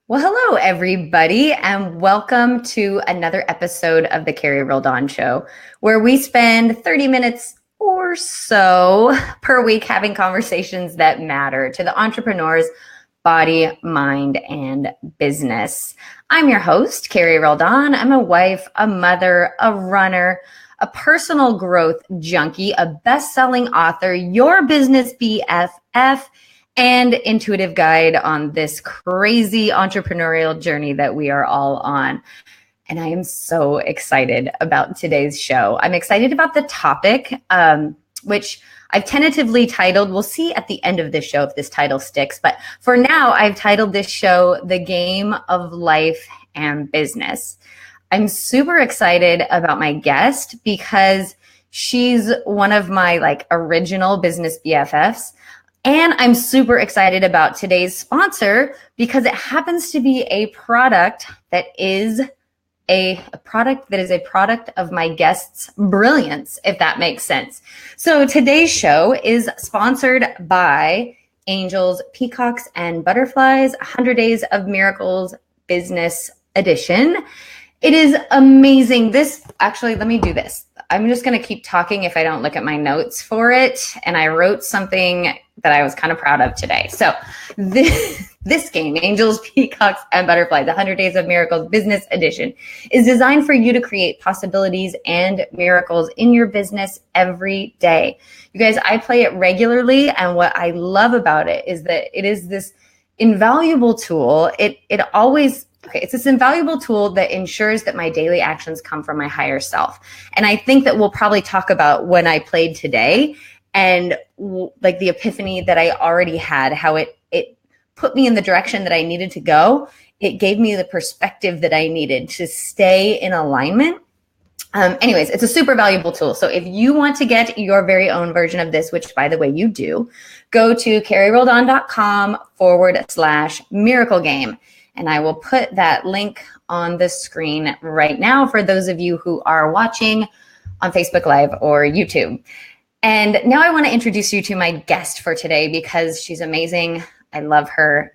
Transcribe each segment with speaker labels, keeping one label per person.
Speaker 1: Well, hello, everybody, and welcome to another episode of the Carrie Roldan Show, where we spend 30 minutes or so per week having conversations that matter to the entrepreneur's body, mind, and business. I'm your host, Carrie Roldan. I'm a wife, a mother, a runner, a personal growth junkie, a best-selling author, your business BFF, and intuitive guide on this crazy entrepreneurial journey that we are all on. And I am so excited about today's show. I'm excited about the topic, which I've tentatively titled, we'll see at the end of this show if this title sticks, but for now, I've titled this show, The Game of Life and Business. I'm super excited about my guest because she's one of my original business BFFs. And I'm super excited about today's sponsor because it happens to be a product that is a product of my guest's brilliance, if that makes sense. So today's show is sponsored by Angels, Peacocks, and Butterflies, 100 Days of Miracles Business Edition. It is amazing. Let me do this. I'm just going to keep talking if I don't look at my notes for it. And I wrote something that I was kind of proud of today. So this game, Angels, Peacocks, and Butterflies, 100 Days of Miracles Business Edition, is designed for you to create possibilities and miracles in your business every day. You guys, I play it regularly. And what I love about it is that it is this invaluable tool. It's this invaluable tool that ensures that my daily actions come from my higher self. And I think that we'll probably talk about when I played today and the epiphany that I already had, how it put me in the direction that I needed to go. It gave me the perspective that I needed to stay in alignment. Anyways, it's a super valuable tool. So if you want to get your very own version of this, which by the way, you do, go to carrieroldan.com/miracle game. And I will put that link on the screen right now for those of you who are watching on Facebook Live or YouTube. And now I want to introduce you to my guest for today because she's amazing. I love her.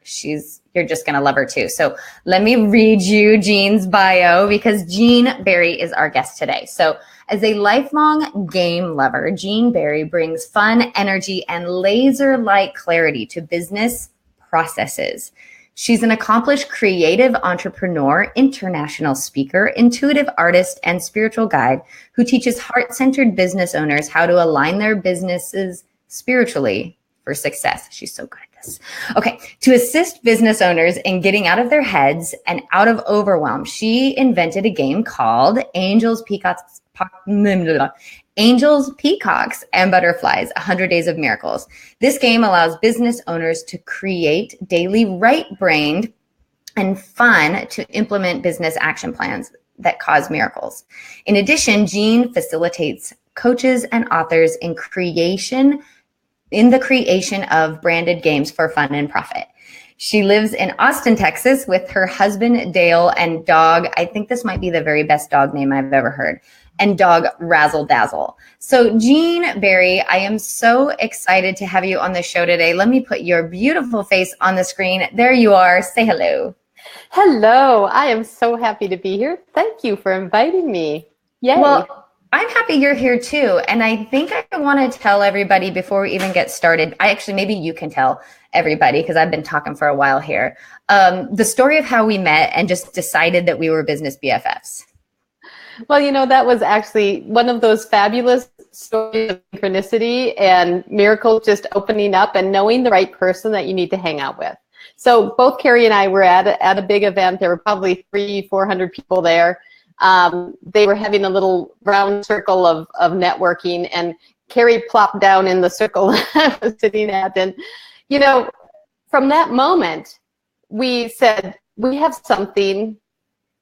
Speaker 1: You're just going to love her too. So let me read you Jean's bio because Jean Berry is our guest today. So as a lifelong game lover, Jean Berry brings fun, energy, and laser-like clarity to business processes. She's an accomplished creative entrepreneur, international speaker, intuitive artist, and spiritual guide who teaches heart-centered business owners how to align their businesses spiritually for success. She's so good at this. Okay, to assist business owners in getting out of their heads and out of overwhelm, she invented a game called Angels, Peacocks, and Butterflies, 100 Days of Miracles. This game allows business owners to create daily right-brained and fun to implement business action plans that cause miracles. In addition, Jean facilitates coaches and authors in the creation of branded games for fun and profit. She lives in Austin, Texas with her husband, Dale, and dog. I think this might be the very best dog name I've ever heard. And dog Razzle-Dazzle. So Jean Berry, I am so excited to have you on the show today. Let me put your beautiful face on the screen. There you are. Say hello.
Speaker 2: Hello. I am so happy to be here. Thank you for inviting me. Yay.
Speaker 1: Well, I'm happy you're here too. And I think I want to tell everybody before we even get started, maybe you can tell everybody because I've been talking for a while here, the story of how we met and just decided that we were business BFFs.
Speaker 2: Well, that was actually one of those fabulous stories of synchronicity and miracles just opening up and knowing the right person that you need to hang out with. So both Carrie and I were at a big event. There were probably 300-400 people there. They were having a little round circle of networking, and Carrie plopped down in the circle I was sitting at. And, from that moment, we said, we have something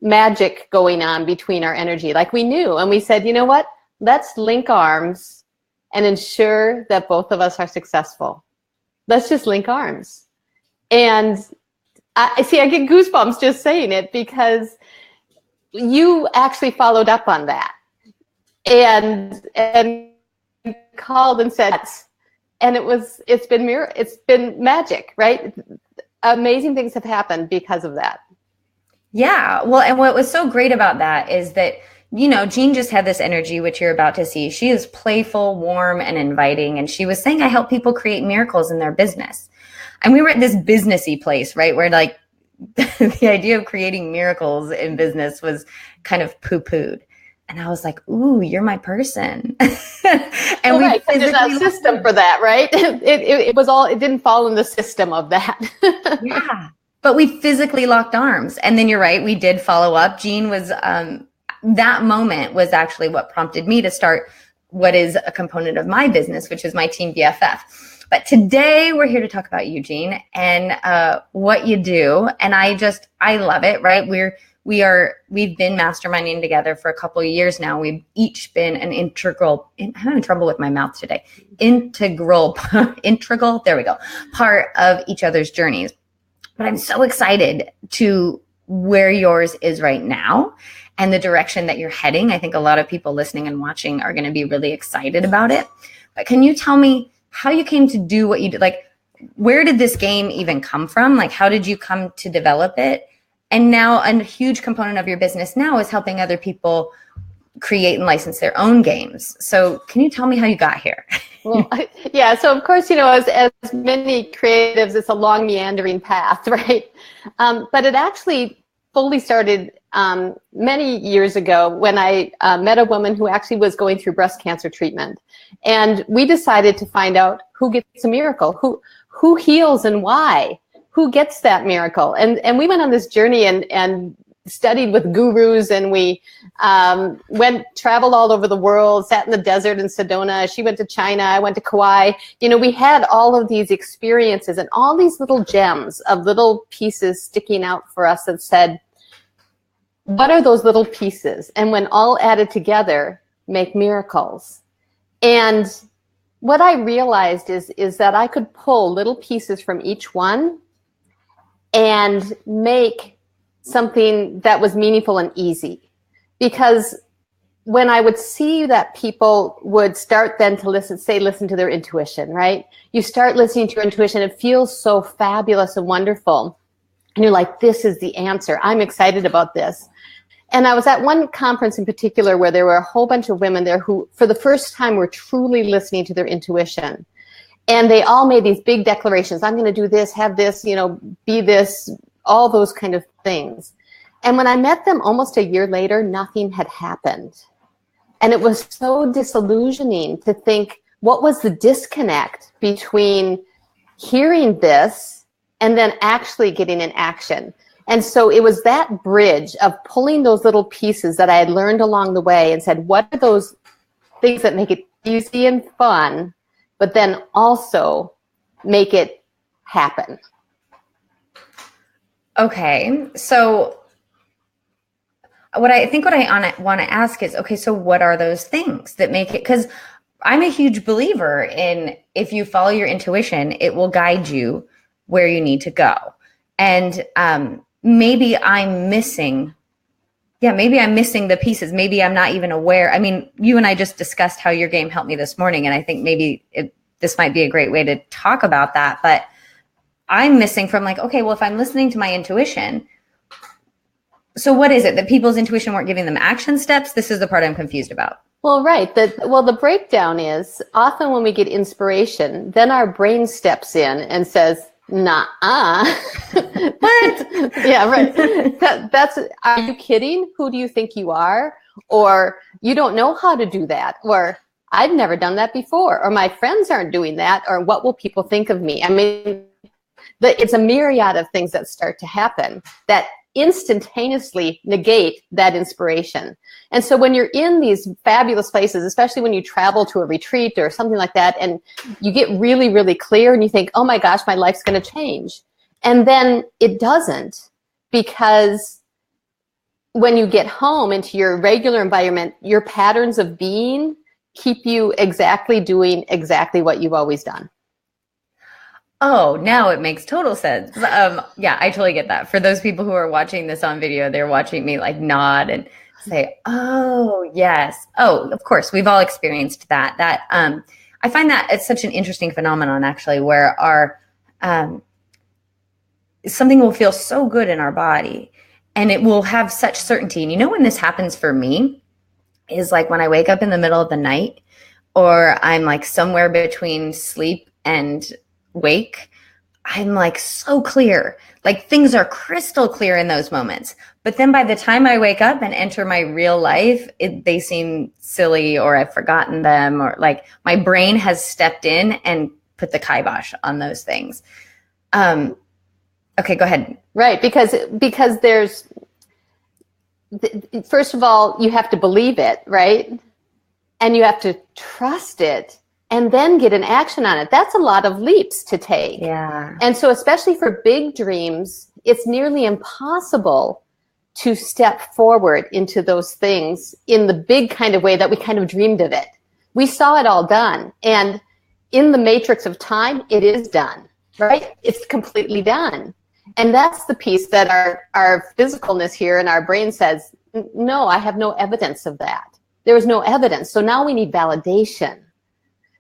Speaker 2: magic going on between our energy, like we knew. And we said, you know what? Let's link arms and ensure that both of us are successful. Let's just link arms. And I get goosebumps just saying it because you actually followed up on that and called and said, and it's been magic, right? amazing things have happened because of that.
Speaker 1: Yeah. Well, and what was so great about that is that, Jean just had this energy, which you're about to see. She is playful, warm, and inviting. And she was saying, I help people create miracles in their business. And we were at this businessy place, right? Where like the idea of creating miracles in business was kind of poo-pooed. And I was like, ooh, you're my person. And
Speaker 2: well, right, there's a system for that, right? It didn't fall in the system of that.
Speaker 1: Yeah. But we physically locked arms. And then you're right, we did follow up. Jean was, that moment was actually what prompted me to start what is a component of my business, which is my Team BFF. But today we're here to talk about you, Jean, and what you do. And I love it, right? We've been masterminding together for a couple of years now. We've each been an integral, I'm having trouble with my mouth today, integral, there we go, part of each other's journeys. But I'm so excited to where yours is right now and the direction that you're heading. I think a lot of people listening and watching are going to be really excited about it. But can you tell me how you came to do what you did? Like, where did this game even come from? Like, how did you come to develop it? And now a huge component of your business now is helping other people create and license their own games. So can you tell me how you got here?
Speaker 2: Well, yeah. So of course, as many creatives, it's a long meandering path, right? But it actually fully started many years ago when I met a woman who actually was going through breast cancer treatment. And we decided to find out who gets a miracle, who heals and why, who gets that miracle. And we went on this journey and studied with gurus, and we traveled all over the world, sat in the desert in Sedona. She went to China, I went to Kauai. We had all of these experiences and all these little gems of little pieces sticking out for us that said, what are those little pieces? And when all added together, make miracles. And what I realized is that I could pull little pieces from each one and make something that was meaningful and easy. Because when I would see that people would start then to listen to their intuition, right? You start listening to your intuition, it feels so fabulous and wonderful. And you're like, this is the answer. I'm excited about this. And I was at one conference in particular where there were a whole bunch of women there who, for the first time, were truly listening to their intuition. And they all made these big declarations. I'm going to do this, have this, be this, all those kind of things. And when I met them almost a year later, nothing had happened. And it was so disillusioning to think, what was the disconnect between hearing this and then actually getting in action? And so it was that bridge of pulling those little pieces that I had learned along the way and said, what are those things that make it easy and fun, but then also make it happen?
Speaker 1: Okay. So what I want to ask is, okay, so what are those things that make it? Because I'm a huge believer in, if you follow your intuition, it will guide you where you need to go. And maybe I'm missing the pieces. Maybe I'm not even aware. I mean, you and I just discussed how your game helped me this morning, and I think maybe this might be a great way to talk about that. But I'm missing from like, okay, well, if I'm listening to my intuition, so what is it? That people's intuition weren't giving them action steps? This is the part I'm confused about.
Speaker 2: Well, right. The breakdown is often when we get inspiration, then our brain steps in and says, nah-uh. What? Yeah, right. That's, are you kidding? Who do you think you are? Or you don't know how to do that. Or I've never done that before. Or my friends aren't doing that. Or what will people think of me? I mean, it's a myriad of things that start to happen that instantaneously negate that inspiration. And so when you're in these fabulous places, especially when you travel to a retreat or something like that, and you get really, really clear and you think, oh my gosh, my life's going to change. And then it doesn't, because when you get home into your regular environment, your patterns of being keep you doing exactly what you've always done.
Speaker 1: Oh, now it makes total sense. Yeah, I totally get that. For those people who are watching this on video, they're watching me like nod and say, oh, yes. Oh, of course. We've all experienced that. I find that it's such an interesting phenomenon, actually, where something will feel so good in our body and it will have such certainty. And you know, when this happens for me is like when I wake up in the middle of the night, or I'm like somewhere between sleep and wake, I'm like so clear. Like things are crystal clear in those moments. But then by the time I wake up and enter my real life, they seem silly, or I've forgotten them, or like my brain has stepped in and put the kibosh on those things. Okay, go ahead.
Speaker 2: Right, because there's, first of all, you have to believe it, right? And you have to trust it and then get an action on it. That's a lot of leaps to take.
Speaker 1: Yeah.
Speaker 2: And so especially for big dreams, it's nearly impossible to step forward into those things in the big kind of way that we kind of dreamed of it. We saw it all done. And in the matrix of time, it is done, right? It's completely done. And that's the piece that our physicalness here in our brain says, no, I have no evidence of that. There is no evidence. So now we need validation.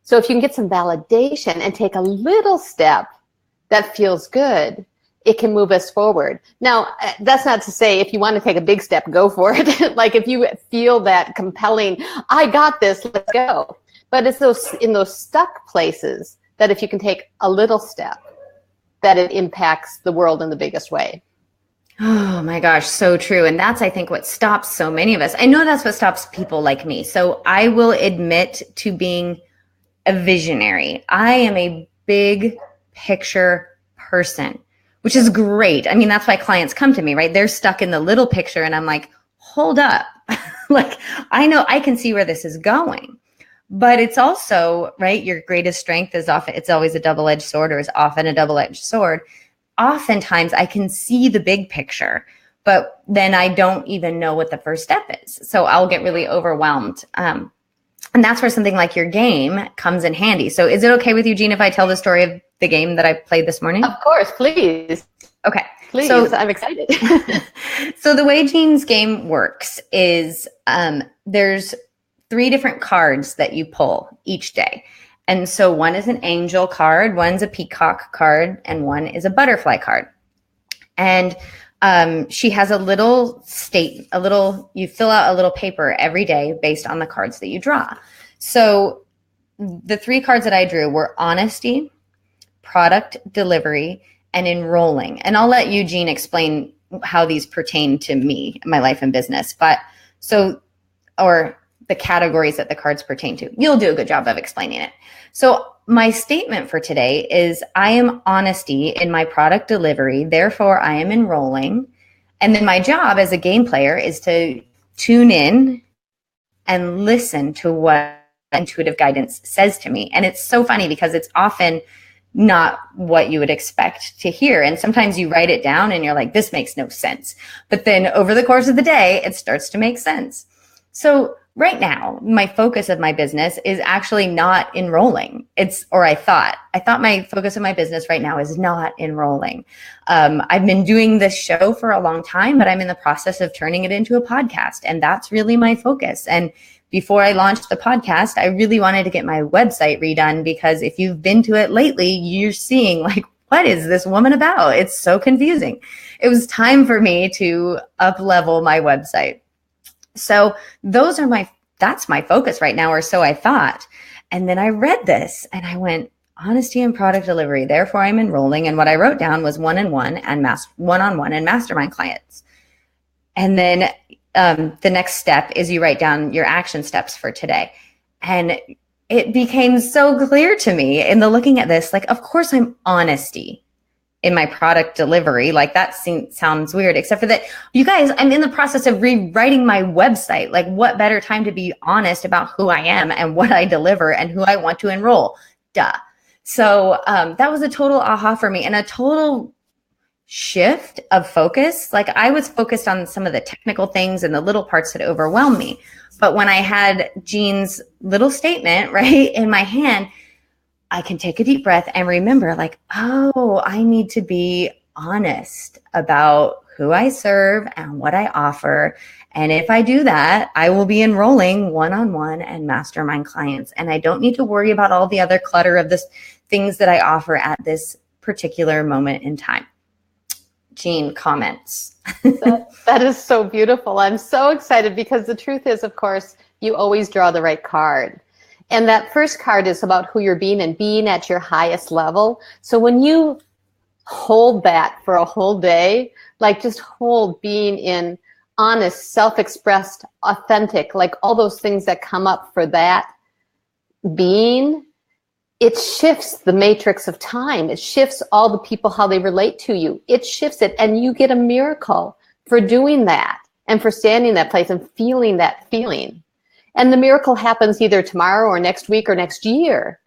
Speaker 2: So if you can get some validation and take a little step that feels good, it can move us forward. Now, that's not to say if you want to take a big step, go for it. Like if you feel that compelling, I got this, let's go. But it's in those stuck places that if you can take a little step, that it impacts the world in the biggest way.
Speaker 1: Oh my gosh, so true. And that's, I think, what stops so many of us. I know that's what stops people like me. So I will admit to being a visionary. I am a big picture person, which is great. I mean, that's why clients come to me, right? They're stuck in the little picture and I'm like, hold up. Like, I know I can see where this is going. But it's also, right, your greatest strength is often, it's always a double-edged sword, or is often a double-edged sword. Oftentimes I can see the big picture, but then I don't even know what the first step is. So I'll get really overwhelmed. And that's where something like your game comes in handy. So is it okay with you, Jean, if I tell the story of the game that I played this morning?
Speaker 2: Of course, please.
Speaker 1: Okay.
Speaker 2: Please,
Speaker 1: so,
Speaker 2: I'm excited.
Speaker 1: So the way Jean's game works is there's 3 different cards that you pull each day. And so one is an angel card, one's a peacock card, and one is a butterfly card. And she has you fill out a little paper every day based on the cards that you draw. So the 3 cards that I drew were honesty, product delivery, and enrolling. And I'll let Eugene explain how these pertain to me, my life and business. Or the categories that the cards pertain to. You'll do a good job of explaining it. So my statement for today is I am honesty in my product delivery, therefore I am enrolling. And then my job as a game player is to tune in and listen to what intuitive guidance says to me. And it's so funny because it's often not what you would expect to hear. And sometimes you write it down and you're like, this makes no sense. But then over the course of the day, it starts to make sense. So right now, my focus of my business is actually not enrolling. I thought my focus of my business right now is not enrolling. I've been doing this show for a long time, but I'm in the process of turning it into a podcast. And that's really my focus. And before I launched the podcast, I really wanted to get my website redone, because if you've been to it lately, you're seeing like, what is this woman about? It's so confusing. It was time for me to up-level my website. So that's my focus right now, or so I thought. And then I read this and I went, honesty and product delivery, therefore I'm enrolling. And what I wrote down was one-on-one and mastermind clients. And then the next step is you write down your action steps for today. And it became so clear to me in the looking at this, like, of course I'm honesty in my product delivery. Like that sounds weird, except for that, you guys, I'm in the process of rewriting my website. Like what better time to be honest about who I am and what I deliver and who I want to enroll. Duh. So that was a total aha for me and a total shift of focus. Like I was focused on some of the technical things and the little parts that overwhelmed me. But when I had Jean's little statement right in my hand, I can take a deep breath and remember like, oh, I need to be honest about who I serve and what I offer. And if I do that, I will be enrolling one-on-one and mastermind clients. And I don't need to worry about all the other clutter of this things that I offer at this particular moment in time. Jean comments.
Speaker 2: That is so beautiful. I'm so excited because the truth is, of course, you always draw the right card. And that first card is about who you're being and being at your highest level. So when you hold that for a whole day, like just hold being in honest, self-expressed, authentic, like all those things that come up for that being, it shifts the matrix of time. It shifts all the people, how they relate to you. It shifts it, and you get a miracle for doing that and for standing in that place and feeling that feeling. And the miracle happens either tomorrow or next week or next year,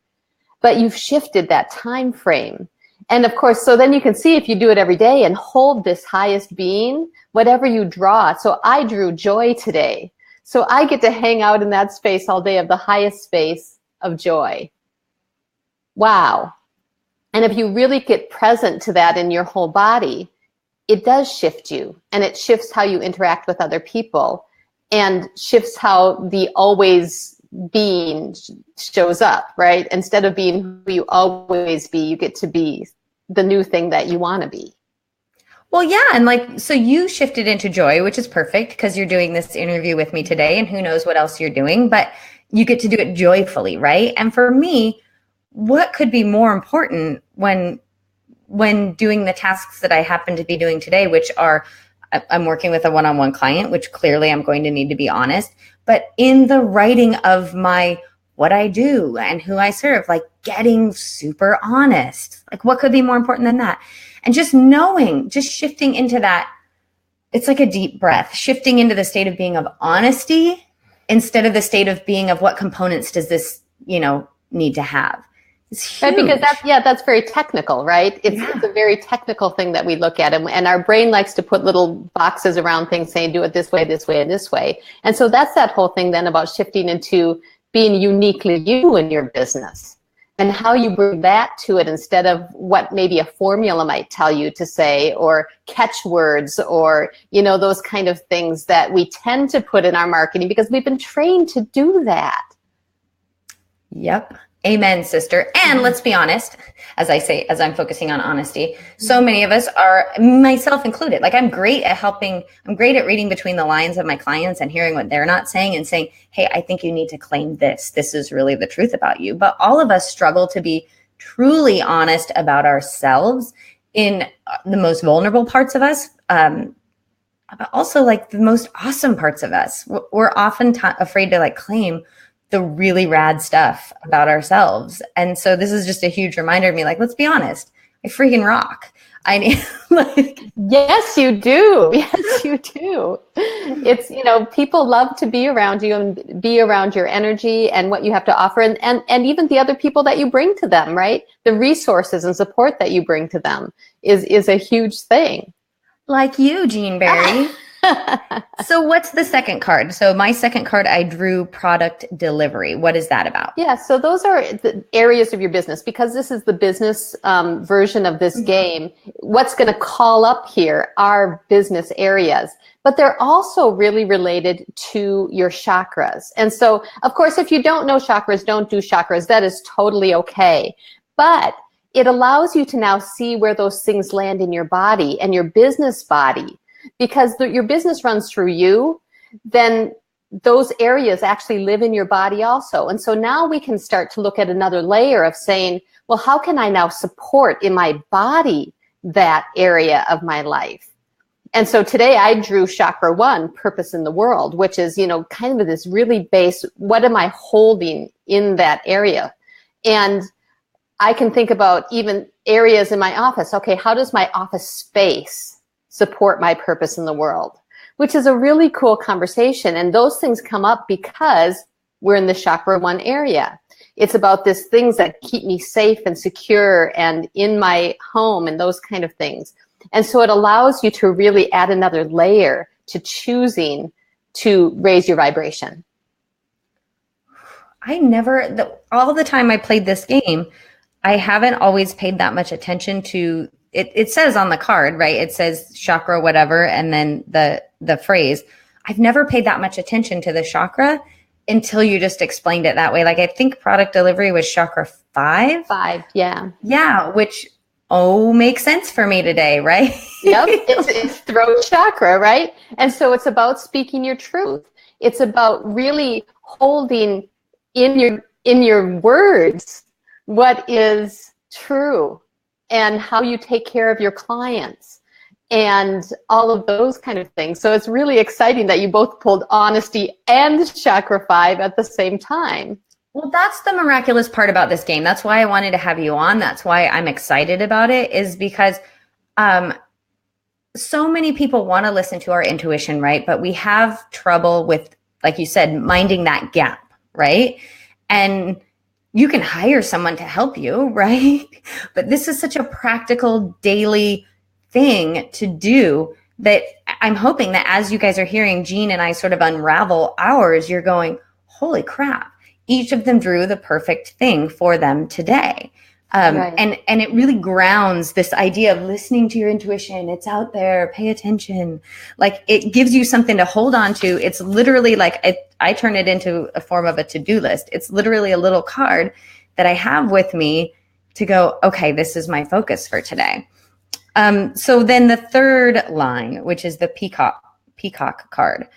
Speaker 2: but you've shifted that time frame. And of course, so then you can see if you do it every day and hold this highest being, whatever you draw. So I drew joy today. So I get to hang out in that space all day of the highest space of joy. Wow. And if you really get present to that in your whole body, it does shift you, and it shifts how you interact with other people and shifts how the always being shows up, right? Instead of being who you always be, you get to be the new thing that you want to be.
Speaker 1: Well, yeah. And like, so you shifted into joy, which is perfect because you're doing this interview with me today, and who knows what else you're doing, but you get to do it joyfully, right? And for me, what could be more important when doing the tasks that I happen to be doing today, which are, I'm working with a one-on-one client, which clearly I'm going to need to be honest, but in the writing of my, what I do and who I serve, like getting super honest, like what could be more important than that? And just knowing, just shifting into that, it's like a deep breath, shifting into the state of being of honesty instead of the state of being of what components does this, need to have.
Speaker 2: Right, because that's very technical, right? It's a very technical thing that we look at, and our brain likes to put little boxes around things saying, do it this way, this way, and this way. And so that's that whole thing then about shifting into being uniquely you in your business and how you bring that to it instead of what maybe a formula might tell you to say, or catchwords, or, those kind of things that we tend to put in our marketing because we've been trained to do that.
Speaker 1: Yep. Amen, sister. And let's be honest, as I'm focusing on honesty, so many of us are, myself included, like I'm great at reading between the lines of my clients and hearing what they're not saying and saying, hey, I think you need to claim this. This is really the truth about you. But all of us struggle to be truly honest about ourselves in the most vulnerable parts of us, but also like the most awesome parts of us. We're often afraid to like claim the really rad stuff about ourselves. And so this is just a huge reminder to me, like, let's be honest, I freaking rock. I need
Speaker 2: Yes, you do. Yes, you do. It's, people love to be around you and be around your energy and what you have to offer, and even the other people that you bring to them, right? The resources and support that you bring to them is a huge thing.
Speaker 1: Like you, Jean Berry. So what's the second card? So my second card, I drew product delivery. What is that about?
Speaker 2: Yeah, so those are the areas of your business, because this is the business version of this game. What's going to call up here are business areas, but they're also really related to your chakras. And so, of course, if you don't know chakras, don't do chakras. That is totally okay. But it allows you to now see where those things land in your body and your business body. Because your business runs through you, then those areas actually live in your body also. And so now we can start to look at another layer of saying, well, how can I now support in my body that area of my life? And so today I drew chakra 1, purpose in the world, which is, kind of this really base, what am I holding in that area? And I can think about even areas in my office. Okay, how does my office space support my purpose in the world? Which is a really cool conversation. And those things come up because we're in the chakra 1 area. It's about these things that keep me safe and secure and in my home and those kind of things. And so it allows you to really add another layer to choosing to raise your vibration.
Speaker 1: All the time I played this game, I haven't always paid that much attention to it says on the card, right? It says chakra, whatever. And then the phrase, I've never paid that much attention to the chakra until you just explained it that way. Like I think product delivery was chakra 5.
Speaker 2: 5. Yeah.
Speaker 1: Yeah. Which, makes sense for me today, right?
Speaker 2: Yep, it's throat chakra, right? And so it's about speaking your truth. It's about really holding in your words what is true and how you take care of your clients and all of those kind of things. So it's really exciting that you both pulled honesty and chakra 5 at the same time.
Speaker 1: Well, that's the miraculous part about this game. That's why I wanted to have you on. That's why I'm excited about it, is because so many people want to listen to our intuition, right? But we have trouble with, like you said, minding that gap, right? And you can hire someone to help you, right? But this is such a practical daily thing to do that I'm hoping that as you guys are hearing Jean and I sort of unravel ours, you're going, holy crap, each of them drew the perfect thing for them today. Right. And it really grounds this idea of listening to your intuition. It's out there, pay attention. Like, it gives you something to hold on to. It's literally like, I turn it into a form of a to-do list. It's literally a little card that I have with me to go, okay, this is my focus for today. So then the third line, which is the peacock card.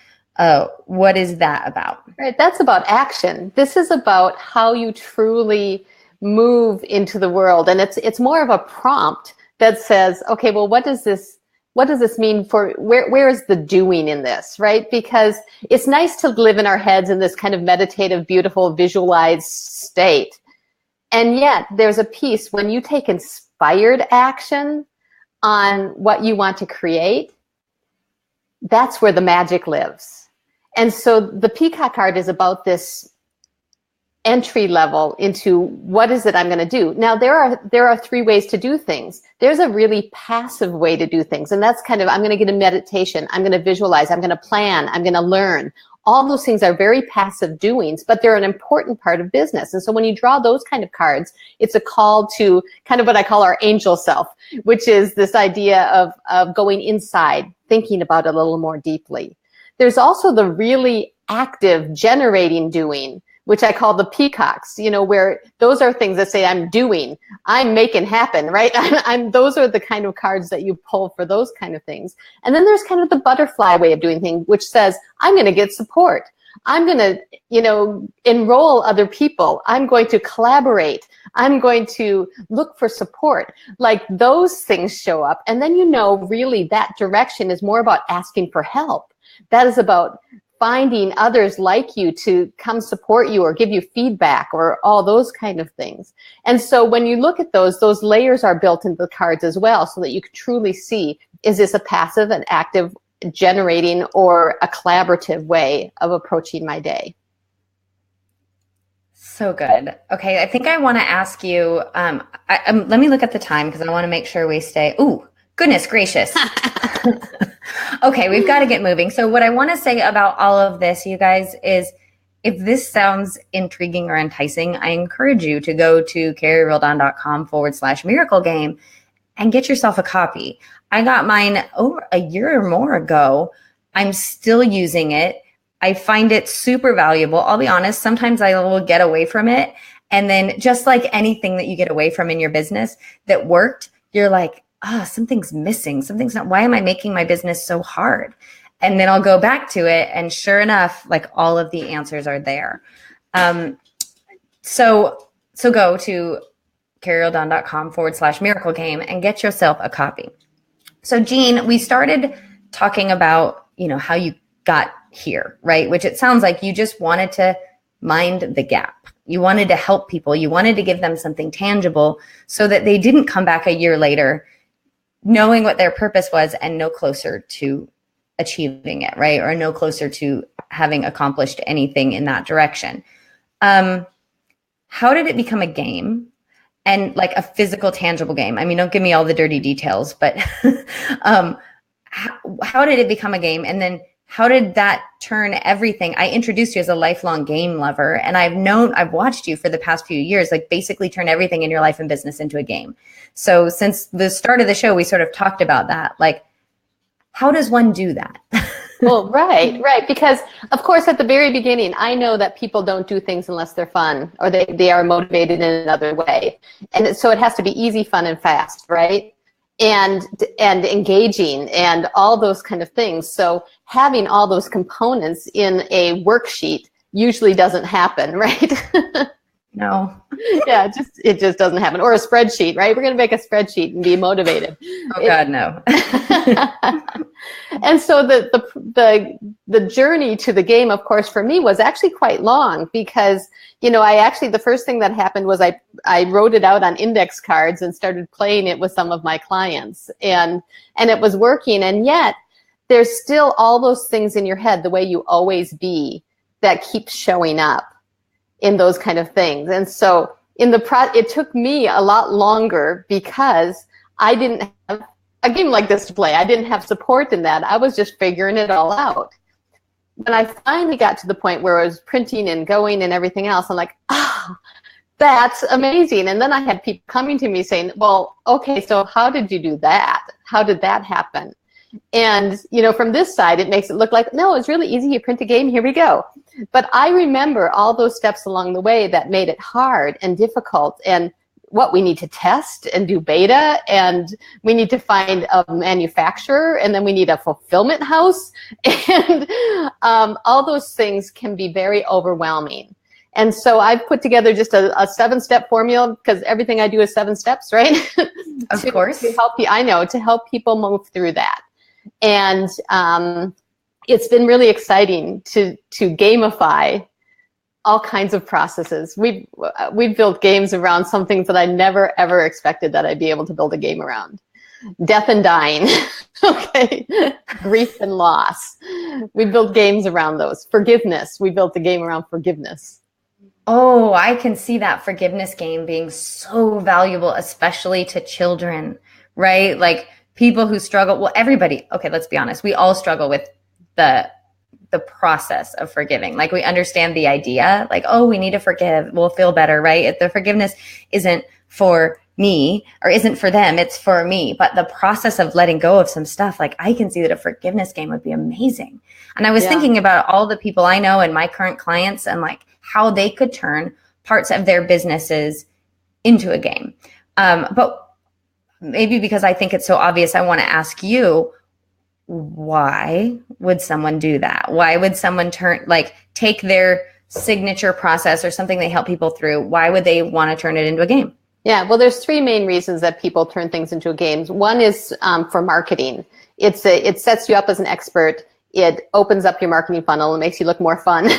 Speaker 1: What is that about?
Speaker 2: Right, that's about action. This is about how you truly move into the world, and it's more of a prompt that says, okay, well, what does this mean for where is the doing in this, right? Because it's nice to live in our heads in this kind of meditative, beautiful, visualized state, and yet there's a piece when you take inspired action on what you want to create. That's where the magic lives. And so the peacock card is about this entry level into what is it I'm going to do. Now, there are 3 ways to do things. There's a really passive way to do things. And that's kind of, I'm going to get a meditation. I'm going to visualize. I'm going to plan. I'm going to learn. All those things are very passive doings, but they're an important part of business. And so when you draw those kind of cards, it's a call to kind of what I call our angel self, which is this idea of going inside, thinking about it a little more deeply. There's also the really active generating doing, which I call the peacocks, where those are things that say, I'm doing, I'm making happen, right? Those are the kind of cards that you pull for those kind of things. And then there's kind of the butterfly way of doing things, which says, I'm going to get support. I'm going to, enroll other people. I'm going to collaborate. I'm going to look for support. Like, those things show up. And then, really that direction is more about asking for help. That is about finding others like you to come support you or give you feedback or all those kind of things. And so when you look at those layers are built into the cards as well, so that you can truly see, is this a passive, an active, generating, or a collaborative way of approaching my day?
Speaker 1: So good. Okay, I think I want to ask you, let me look at the time because I want to make sure we stay. Ooh, goodness gracious. Okay, we've got to get moving. So what I want to say about all of this, you guys, is if this sounds intriguing or enticing, I encourage you to go to carrieroldan.com/miracle game and get yourself a copy. I got mine over a year or more ago. I'm still using it. I find it super valuable. I'll be honest, sometimes I will get away from it. And then, just like anything that you get away from in your business that worked, you're like, something's missing. Something's not, why am I making my business so hard? And then I'll go back to it. And sure enough, like, all of the answers are there. So go to carrieroldan.com/miracle game and get yourself a copy. So Jean, we started talking about, how you got here, right? Which it sounds like you just wanted to mind the gap. You wanted to help people. You wanted to give them something tangible so that they didn't come back a year later knowing what their purpose was and no closer to achieving it, right? Or no closer to having accomplished anything in that direction. How did it become a game? And like a physical, tangible game? I mean, don't give me all the dirty details, but how did it become a game? And then how did that turn everything? I introduced you as a lifelong game lover, and I've watched you for the past few years, like, basically turn everything in your life and business into a game. So since the start of the show, we sort of talked about that. Like, how does one do that?
Speaker 2: Well, right. Because, of course, at the very beginning, I know that people don't do things unless they're fun or they are motivated in another way. And so it has to be easy, fun, and fast, right? And engaging and all those kind of things. So having all those components in a worksheet usually doesn't happen, right?
Speaker 1: No.
Speaker 2: Yeah, it just doesn't happen. Or a spreadsheet, right? We're going to make a spreadsheet and be motivated.
Speaker 1: Oh God, no.
Speaker 2: And so the journey to the game, of course, for me was actually quite long because, the first thing that happened was I wrote it out on index cards and started playing it with some of my clients, and it was working. And yet there's still all those things in your head, the way you always be, that keeps showing up in those kind of things. And so it took me a lot longer because I didn't have a game like this to play. I didn't have support in that. I was just figuring it all out. When I finally got to the point where I was printing and going and everything else, I'm like, that's amazing. And then I had people coming to me saying, well, okay, so how did you do that? How did that happen? And, from this side, it makes it look like, no, it's really easy. You print a game, here we go. But I remember all those steps along the way that made it hard and difficult, and what we need to test and do beta, and we need to find a manufacturer, and then we need a fulfillment house. And all those things can be very overwhelming. And so I've put together just a 7-step formula, because everything I do is 7 steps, right?
Speaker 1: Of course.
Speaker 2: To help people move through that. And it's been really exciting to gamify all kinds of processes. We've built games around some things that I never ever expected that I'd be able to build a game around. Death and dying, okay, grief and loss. We built games around those. Forgiveness. We built a game around forgiveness.
Speaker 1: Oh, I can see that forgiveness game being so valuable, especially to children, right? Like people who struggle. Well, everybody. Okay, let's be honest. We all struggle with the process of forgiving. Like we understand the idea, like, oh, we need to forgive, we'll feel better, right? If the forgiveness isn't for me or isn't for them, it's for me. But the process of letting go of some stuff, like I can see that a forgiveness game would be amazing. And I was thinking about all the people I know and my current clients and like how they could turn parts of their businesses into a game. But maybe because I think it's so obvious, I want to ask you, why would someone do that? Why would someone take their signature process or something they help people through? Why would they want to turn it into a game?
Speaker 2: Yeah, well, there's 3 main reasons that people turn things into games. One is for marketing. It sets you up as an expert. It opens up your marketing funnel and makes you look more fun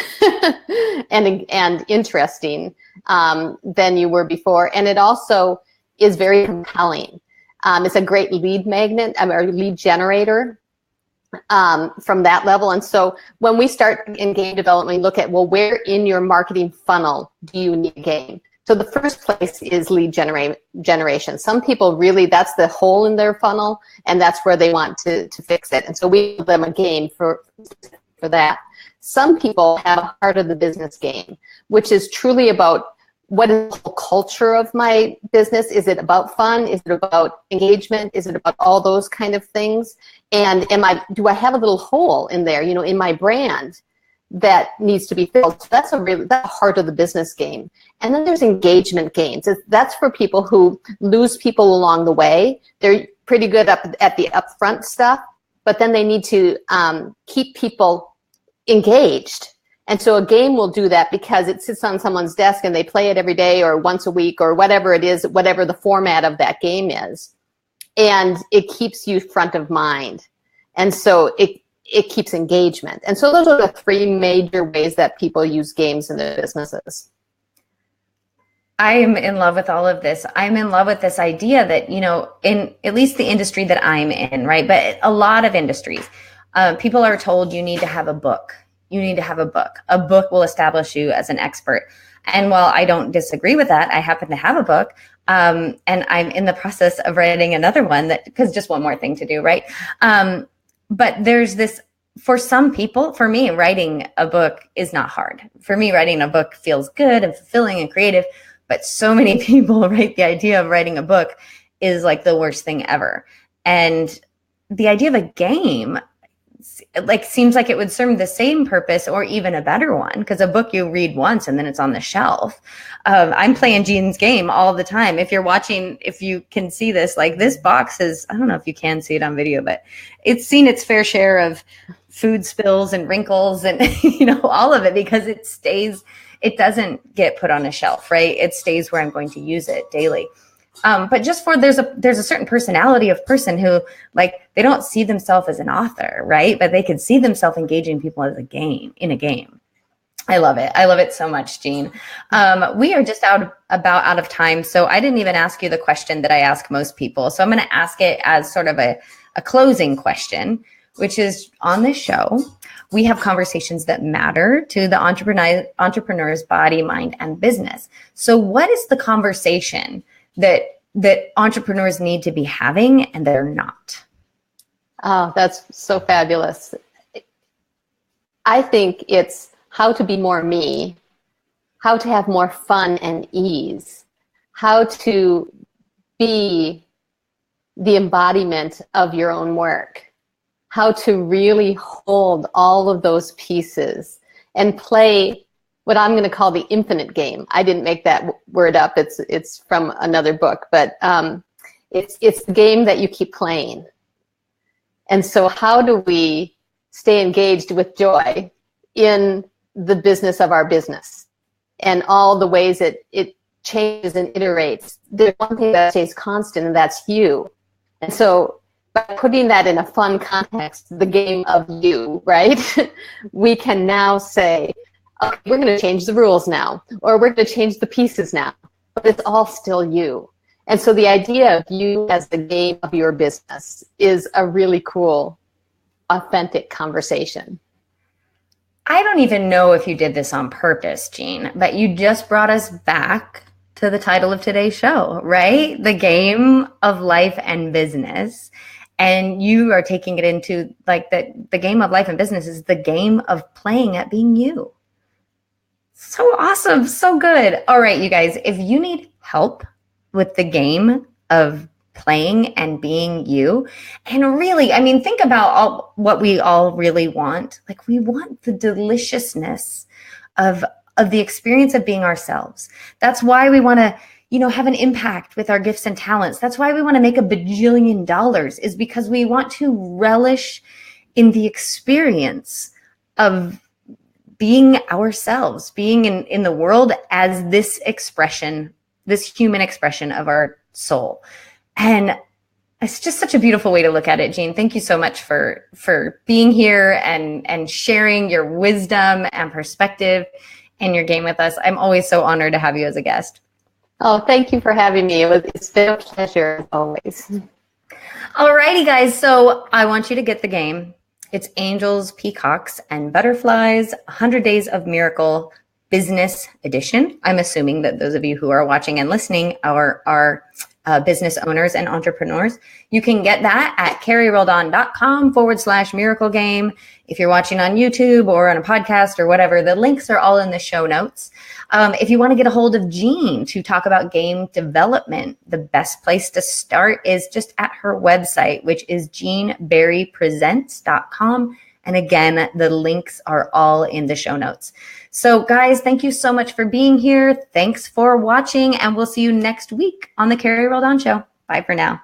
Speaker 2: and interesting than you were before. And it also is very compelling. It's a great lead magnet or lead generator. From that level. And so when we start in game development, we look at, well, where in your marketing funnel do you need a game? So the first place is lead generation. Some people really, that's the hole in their funnel, and that's where they want to fix it. And so we give them a game for that. Some people have a heart of the business game, which is truly about what is the culture of my business? Is it about fun? Is it about engagement? Is it about all those kind of things? And do I have a little hole in there, in my brand that needs to be filled? So that's the heart of the business game. And then there's engagement games. That's for people who lose people along the way. They're pretty good at the upfront stuff, but then they need to keep people engaged. And so a game will do that because it sits on someone's desk and they play it every day or once a week or whatever it is, whatever the format of that game is. And it keeps you front of mind. And so it keeps engagement. And so those are the 3 major ways that people use games in their businesses.
Speaker 1: I am in love with all of this. I'm in love with this idea that, in at least the industry that I'm in, right? But a lot of industries, people are told you need to have a book. You need to have a book. A book will establish you as an expert. And while I don't disagree with that, I happen to have a book. And I'm in the process of writing another one because just one more thing to do, right? But there's this, for some people, for me, writing a book is not hard. For me, writing a book feels good and fulfilling and creative. But so many people, right, the idea of writing a book is like the worst thing ever. And the idea of a game, like seems like it would serve the same purpose or even a better one, because a book you read once and then it's on the shelf. I'm playing Jean's game all the time. If you're watching, if you can see this, like this box is, I don't know if you can see it on video, but it's seen its fair share of food spills and wrinkles and all of it, because it doesn't get put on a shelf, right? It stays where I'm going to use it daily. But just there's a certain personality of person who, like, they don't see themselves as an author, right? But they can see themselves engaging people in a game. I love it. I love it so much, Jean. We are just out of time. So I didn't even ask you the question that I ask most people. So I'm going to ask it as sort of a closing question, which is, on this show, we have conversations that matter to the entrepreneur's body, mind, and business. So what is the conversation that entrepreneurs need to be having and they're not?
Speaker 2: Oh, that's so fabulous. I think it's how to be more me, how to have more fun and ease, how to be the embodiment of your own work, how to really hold all of those pieces and play what I'm going to call the infinite game. I didn't make that word up. It's from another book, but it's the game that you keep playing. And so how do we stay engaged with joy in the business of our business and all the ways it changes and iterates? There's one thing that stays constant, and that's you. And so by putting that in a fun context, the game of you, right? We can now say, okay, we're going to change the rules now, or we're going to change the pieces now, but it's all still you. And so the idea of you as the game of your business is a really cool, authentic conversation.
Speaker 1: I don't even know if you did this on purpose, Jean, but you just brought us back to the title of today's show, right? The game of life and business. And you are taking it into, like, the game of life and business is the game of playing at being you. So awesome. So good. All right, you guys, if you need help with the game of playing and being you, and really, I mean, think about what we all really want. Like, we want the deliciousness of the experience of being ourselves. That's why we want to, have an impact with our gifts and talents. That's why we want to make $1 bajillion, is because we want to relish in the experience of being ourselves, being in the world as this expression, this human expression of our soul. And it's just such a beautiful way to look at it, Jean. Thank you so much for being here and sharing your wisdom and perspective and your game with us. I'm always so honored to have you as a guest.
Speaker 2: Oh, thank you for having me. It's been a pleasure always.
Speaker 1: All righty, guys. So I want you to get the game. It's Angels, Peacocks, and Butterflies, 100 Days of Miracle Business Edition. I'm assuming that those of you who are watching and listening are business owners and entrepreneurs. You can get that at carrieroldan.com/miracle game. If you're watching on YouTube or on a podcast or whatever, the links are all in the show notes. If you want to get a hold of Jean to talk about game development, the best place to start is just at her website, which is jeanberrypresents.com. And again, the links are all in the show notes. So guys, thank you so much for being here. Thanks for watching, and we'll see you next week on the Carrie Roldan Show. Bye for now.